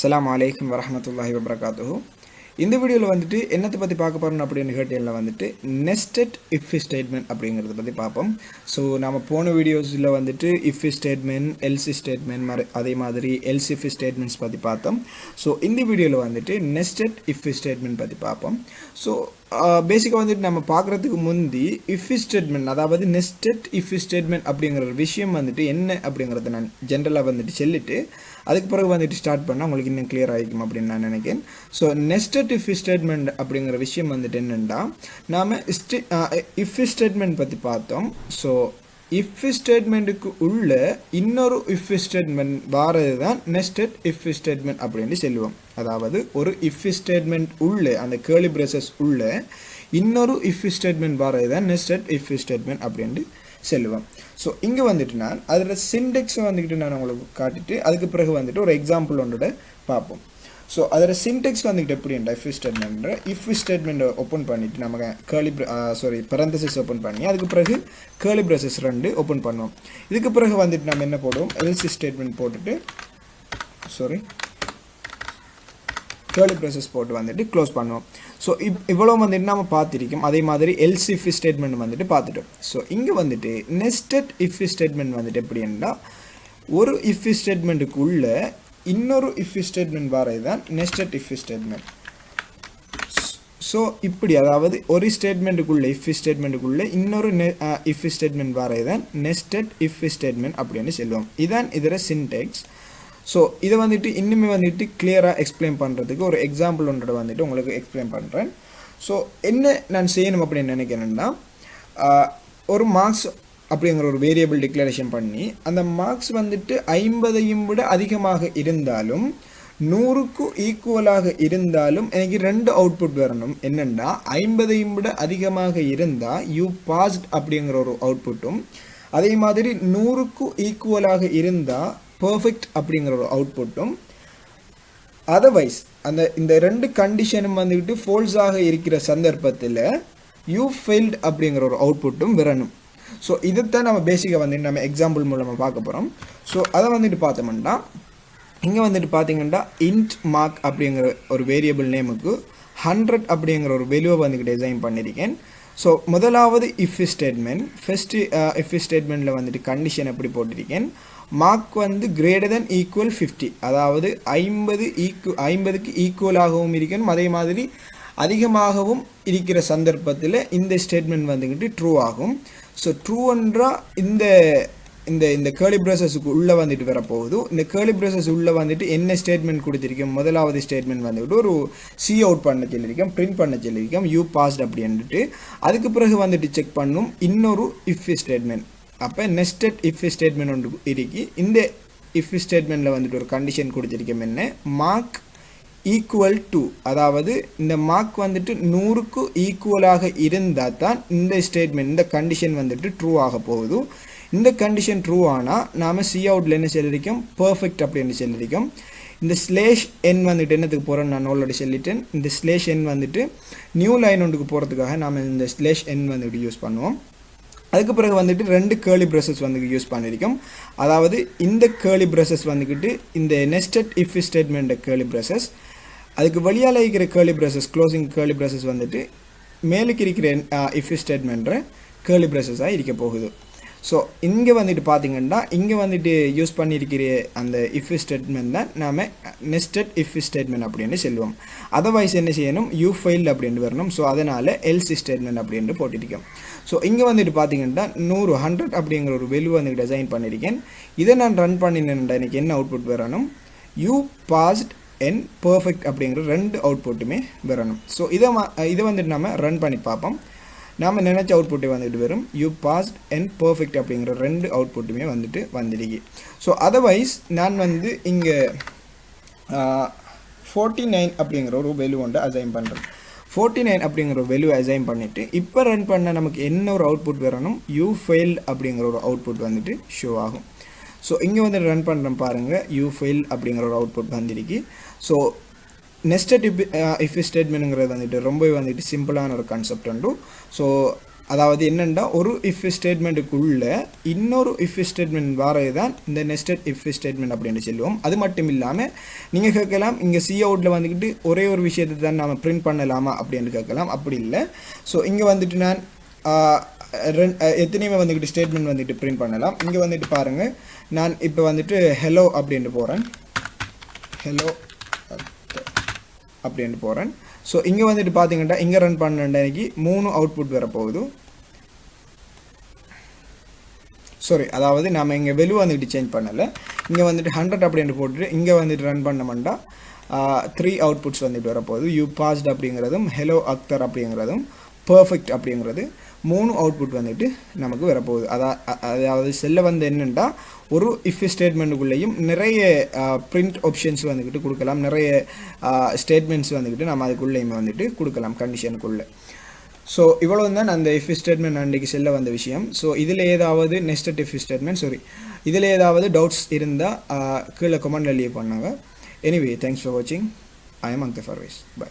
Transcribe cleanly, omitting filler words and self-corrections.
அஸ்ஸலாமு அலைக்கும் வரஹ்மத்துல்லாஹி வபரகாத்துஹு. இந்த வீடியோவில் வந்துட்டு என்னத்தை பற்றி பார்க்க போகிறோம் அப்படின்னு கேட்டீங்கன்னா வந்துட்டு நெஸ்டட் இஃப் ஸ்டேட்மெண்ட் அப்படிங்கிறத பற்றி பார்ப்போம். ஸோ நம்ம போன வீடியோஸில் வந்துட்டு இஃப் ஸ்டேட்மெண்ட், எல்சி ஸ்டேட்மெண்ட், அதே மாதிரி எல்ஸ் இஃப் ஸ்டேட்மெண்ட்ஸ் பற்றி பார்த்தோம். ஸோ இந்த வீடியோவில் வந்துட்டு நெஸ்டட் இஃப் ஸ்டேட்மெண்ட் பற்றி பார்ப்போம். ஸோ பேசிக்காக வந்துட்டு நம்ம பார்க்குறதுக்கு முந்தி இஃப் ஸ்டேட்மெண்ட், அதாவது நெஸ்டட் இஃப் ஸ்டேட்மெண்ட் அப்படிங்கிற ஒரு விஷயம் வந்துட்டு என்ன அப்படிங்கிறத நான் ஜென்ரலாக வந்துட்டு சொல்லிவிட்டு அதுக்கு பிறகு வந்துட்டு ஸ்டார்ட் பண்ணால் உங்களுக்கு இன்னும் கிளியர் ஆகிக்கும் அப்படின்னு நான் நினைக்கிறேன். ஸோ நெஸ்டட் இஃப் ஸ்டேட்மெண்ட் அப்படிங்கிற விஷயம் வந்துட்டு என்னென்னா, நாம் இஃப் ஸ்டேட்மெண்ட் பற்றி பார்த்தோம். ஸோ இஃப் ஸ்டேட்மெண்ட்டுக்கு உள்ள இன்னொரு இஃப் ஸ்டேட்மெண்ட் வாரது தான் நெஸ்டட் இஃப் ஸ்டேட்மெண்ட் அப்படின்னு சொல்லுவோம். அதாவது ஒரு இஃப் ஸ்டேட்மெண்ட் உள்ள அந்த கேர்லி பிரேசஸ் உள்ள இன்னொரு இஃப் ஸ்டேட்மெண்ட் வாரது தான் நெஸ்டட் இஃப் ஸ்டேட்மெண்ட் அப்படின்ட்டு சொல்லுவோம். ஸோ இங்கே வந்துட்டு நான் அதில் சின்டெக்ஸை வந்துக்கிட்டு நான் உங்களுக்கு காட்டிட்டு அதுக்கு பிறகு வந்துட்டு ஒரு எக்ஸாம்பிள் ஒன்றோட பார்ப்போம். ஸோ அதில் சின்டெக்ஸ் வந்துக்கிட்டு எப்படின்ற இஃப் ஸ்டேட்மெண்ட்டை ஓப்பன் பண்ணிவிட்டு நம்ம பரந்தசிஸ் ஓப்பன் பண்ணி அதுக்கு பிறகு கேர்லி பிரேசஸ் 2 ஓப்பன் பண்ணுவோம். இதுக்கு பிறகு வந்துட்டு நம்ம என்ன போடுவோம், எல்சி ஸ்டேட்மெண்ட் போட்டுட்டு கேர்லி பிரேசஸ் போட்டு வந்துட்டு க்ளோஸ் பண்ணுவோம். ஸோ இவ்வளோ வந்துட்டு நம்ம பார்த்துருக்கோம். அதே மாதிரி எல்ஸ் இஃப் ஸ்டேட்மெண்ட் வந்துட்டு பார்த்துட்டோம். ஸோ இங்கே வந்துட்டு நெஸ்டட் இஃப் ஸ்டேட்மெண்ட் வந்துட்டு எப்படின்னா, ஒரு இஃப் ஸ்டேட்மெண்ட்டுக்கு உள்ள இன்னொரு இஃப் ஸ்டேட்மெண்ட் வாரது தான் நெஸ்டட் இஃப் ஸ்டேட்மெண்ட். ஸோ இப்படி, அதாவது ஒரு ஸ்டேட்மெண்ட்டுக்குள்ள இஃப் ஸ்டேட்மெண்ட்டுக்குள்ள இன்னொரு இஃப் ஸ்டேட்மெண்ட் வாரது தான் நெஸ்டட் இஃப் ஸ்டேட்மெண்ட் அப்படின்னு சொல்லுவோம். இதுதான் இதர சின்டெக்ஸ். ஸோ இதை வந்துட்டு இன்னுமே வந்துட்டு கிளியராக எக்ஸ்பிளைன் பண்ணுறதுக்கு ஒரு எக்ஸாம்பிள் ஒன்றோட வந்துட்டு உங்களுக்கு எக்ஸ்பிளைன் பண்ணுறேன். ஸோ என்ன நான் செய்யணும் அப்படின்னு நினைக்கிறேன்னா, ஒரு மார்க்ஸ் அப்படிங்கிற ஒரு வேரியபிள் டிக்ளரேஷன் பண்ணி அந்த மார்க்ஸ் வந்துட்டு 50ஐயும் விட அதிகமாக இருந்தாலும் 100க்கு ஈக்குவலாக இருந்தாலும் எனக்கு 2 அவுட்புட் வரணும். என்னென்னா, 50ஐயும் விட அதிகமாக இருந்தால் யூ பாஸ்ட் அப்படிங்கிற ஒரு அவுட்புட்டும், அதே மாதிரி 100க்கு ஈக்குவலாக இருந்தால் பர்ஃபெக்ட் அப்படிங்கிற ஒரு அவுட்புட்டும், அதர்வைஸ் இந்த 2 கண்டிஷனும் வந்துக்கிட்டு ஃபால்ஸாக இருக்கிற சந்தர்ப்பத்தில் யூ ஃபெயில்ட் அப்படிங்கிற ஒரு அவுட்புட்டும் வரணும். ஸோ இதைத்தான் நம்ம பேசிக்காக வந்துட்டு நம்ம எக்ஸாம்பிள் மூலமாக பார்க்க போகிறோம். ஸோ அதை வந்துட்டு பார்த்தோம்னா, இங்கே வந்துட்டு பார்த்தீங்கன்னா இன்ட் மார்க் அப்படிங்கிற ஒரு வேரியபிள் நேமுக்கு 100 அப்படிங்கிற ஒரு வேல்யூவை வந்துட்டு டிசைன் பண்ணியிருக்கேன். ஸோ முதலாவது இஃப் ஸ்டேட்மெண்ட், ஃபர்ஸ்ட் இஃப் ஸ்டேட்மெண்ட்டில் வந்துட்டு கண்டிஷன் எப்படி போட்டிருக்கேன், மார்க் வந்து கிரேட்டர் தென் ஈக்குவல் 50, அதாவது 50க்கு ஈக்குவலாகவும் இருக்கணும், அதே மாதிரி அதிகமாகவும் இருக்கிற சந்தர்ப்பத்தில் இந்த ஸ்டேட்மெண்ட் வந்துக்கிட்டு ட்ரூ ஆகும். ஸோ ட்ரூன்றா இந்த இந்த இந்த கேர்லி பிரேசஸுக்கு உள்ளே வந்துட்டு வரப்போகுது. இந்த கேர்லி பிரேசஸ் உள்ளே வந்துட்டு என்ன ஸ்டேட்மெண்ட் கொடுத்துருக்கோம், முதலாவது ஸ்டேட்மெண்ட் வந்துட்டு ஒரு சி அவுட் பண்ண சொல்லியிருக்கோம், பிரிண்ட் பண்ண சொல்லியிருக்கோம் யூ பாஸ்ட் அப்படின்ட்டு. அதுக்கு பிறகு வந்துட்டு செக் பண்ணும் இன்னொரு இஃப் ஸ்டேட்மெண்ட். அப்போ நெஸ்டட் இஃப் ஸ்டேட்மெண்ட் ஒன்று இருக்கு. இந்த இஃப் ஸ்டேட்மெண்ட்டில் வந்துட்டு ஒரு கண்டிஷன் கொடுத்துருக்கோம், என்ன, மார்க் ஈக்குவல் டு, அதாவது இந்த மார்க் வந்துட்டு 100க்கு ஈக்குவலாக இருந்தால் தான் இந்த ஸ்டேட்மெண்ட், இந்த கண்டிஷன் வந்துட்டு ட்ரூ ஆக போகுது. இந்த கண்டிஷன் ட்ரூ ஆனால் நாம் சி அவுட்டில் என்ன சொல்லியிருக்கோம், பர்ஃபெக்ட் அப்படின்னு சொல்லியிருக்கோம். இந்த ஸ்லேஷ் என் வந்துட்டு என்னத்துக்கு போகிறோன்னு நான் ஆல்ரெடி சொல்லிட்டேன். இந்த ஸ்லேஷ் என் வந்துட்டு நியூ லைன் ஒன்றுக்கு போகிறதுக்காக நாம் இந்த ஸ்லேஷ் என் வந்துட்டு யூஸ் பண்ணுவோம். அதுக்கு பிறகு வந்துட்டு 2 கேர்லி பிரேசஸ் வந்து யூஸ் பண்ணியிருக்கோம். அதாவது இந்த கேர்லி பிரேசஸ் வந்துக்கிட்டு இந்த nested if statement curly braces, அதுக்கு வழியால் இருக்கிற curly braces, closing curly braces வந்துட்டு மேலுக்கு இருக்கிற இஃப் ஸ்டேட்மெண்ட்ற கேர்லி பிரேசஸாக இருக்க போகுது. ஸோ இங்கே வந்துட்டு பார்த்தீங்கன்னா, இங்கே வந்துட்டு யூஸ் பண்ணியிருக்கிற அந்த இஃப் ஸ்டேட்மெண்ட் தான் நாம் நெஸ்டட் இஃப் ஸ்டேட்மெண்ட் அப்படின்னு சொல்லுவோம். அதர்வைஸ் என்ன செய்யணும், யூ ஃபெயில்ட் அப்படின்ட்டு வரணும். ஸோ அதனால் எல்ஸ் ஸ்டேட்மெண்ட் அப்படின்ட்டு போட்டிருக்கோம். ஸோ இங்கே வந்துட்டு பார்த்தீங்கன்னா 100 அப்படிங்கிற ஒரு வேல்யூ வந்து டிசைன் பண்ணியிருக்கேன். இதை நான் ரன் பண்ணினேன்டா எனக்கு என்ன அவுட்புட் வரணும், யூ பாஸ்ட் அண்ட் பர்ஃபெக்ட் அப்படிங்கிற 2 அவுட்புட்டுமே வரணும். ஸோ இதை வந்துட்டு நம்ம ரன் பண்ணி பார்ப்போம். நாம் நினச்ச அவுட்புட்டே வந்துட்டு வரும், யூ பாஸ்ட் அண்ட் பர்ஃபெக்ட் அப்படிங்கிற 2 அவுட்புட்டுமே வந்துட்டு வந்துடுது. ஸோ அதர்வைஸ் நான் வந்து இங்கே 49 அப்படிங்கிற ஒரு வேல்யூ ஒன்று அசைன் பண்ணுறேன். 49 அப்படிங்கிற ஒரு வேல்யூ அசைன் பண்ணிவிட்டு இப்போ ரன் பண்ண நமக்கு என்ன ஒரு அவுட்புட் வரணும், யூ ஃபெயில்ட் அப்படிங்கிற ஒரு அவுட்புட் வந்துட்டு ஷோ ஆகும். ஸோ இங்கே வந்து ரன் பண்ணுறேன் பாருங்கள், யூ ஃபெயில்ட் அப்படிங்கிற ஒரு அவுட்புட் வந்துருக்கு. ஸோ நெஸ்டட் இஃப் ஸ்டேட்மெண்ட்டுங்கிறது வந்துட்டு ரொம்பவே வந்துட்டு சிம்பிளான ஒரு கான்செப்ட் உண்டு. ஸோ அதாவது என்னென்னா ஒரு இஃப் ஸ்டேட்மெண்ட்டுக்குள்ள இன்னொரு இஃப் ஸ்டேட்மெண்ட் வாரது தான் இந்த நெஸ்டட் இஃப் ஸ்டேட்மெண்ட் அப்படின்னு சொல்லுவோம். அது மட்டும் இல்லாமல் நீங்கள் கேட்கலாம் இங்கே சி அவுட்டில் வந்துக்கிட்டு ஒரே ஒரு விஷயத்தை தான் நம்ம பிரிண்ட் பண்ணலாமா அப்படின்னு கேட்கலாம். அப்படி இல்லை. ஸோ இங்கே வந்துட்டு நான் எத்தனையுமே வந்துக்கிட்டு ஸ்டேட்மெண்ட் வந்துட்டு பிரிண்ட் பண்ணலாம். இங்கே வந்துட்டு பாருங்கள், நான் இப்போ வந்துட்டு ஹலோ அப்படின்ட்டு போகிறேன், ஹலோ அப்படின்ட்டு போகிறேன். ஸோ இங்கே வந்துட்டு பார்த்தீங்கன்னா இங்கே ரன் பண்ணி 3 அவுட்புட் வரப்போகுது. சாரி, அதாவது நாம் இங்கே வெலு வந்துட்டு சேஞ்ச் பண்ணலை. இங்கே வந்துட்டு 100 அப்படின்ட்டு போட்டுட்டு இங்கே வந்துட்டு ரன் பண்ணோம்னா 3 அவுட்புட்ஸ் வந்துட்டு வரப்போகுது. யூ பாஸ்ட் அப்படிங்கிறதும் ஹலோ அக்தர் அப்படிங்கிறதும் பர்ஃபெக்ட் அப்படிங்கிறது 3 அவுட்புட் வந்துட்டு நமக்கு வரப்போகுது. அதாவது செல்ல வந்து என்னென்னா ஒரு இஃப் ஸ்டேட்மெண்ட்டுக்குள்ளேயும் நிறைய பிரிண்ட் ஆப்ஷன்ஸ் வந்துக்கிட்டு கொடுக்கலாம், நிறைய ஸ்டேட்மெண்ட்ஸ் வந்துக்கிட்டு நம்ம அதுக்குள்ளேயுமே வந்துட்டு கொடுக்கலாம் கண்டிஷனுக்குள்ளே. ஸோ இவ்வளோ தான் அந்த இஃப் ஸ்டேட்மெண்ட் அன்றைக்கு செல்ல வந்த விஷயம். ஸோ இதில் ஏதாவது நெஸ்டட் இஃப் ஸ்டேட்மெண்ட் இதில் ஏதாவது டவுட்ஸ் இருந்தால் கீழே கமெண்ட்டில் லீவ் பண்ணுங்க. எனிவே, தேங்க்ஸ் ஃபார் வாட்சிங். I am Akhtar Parvez. By.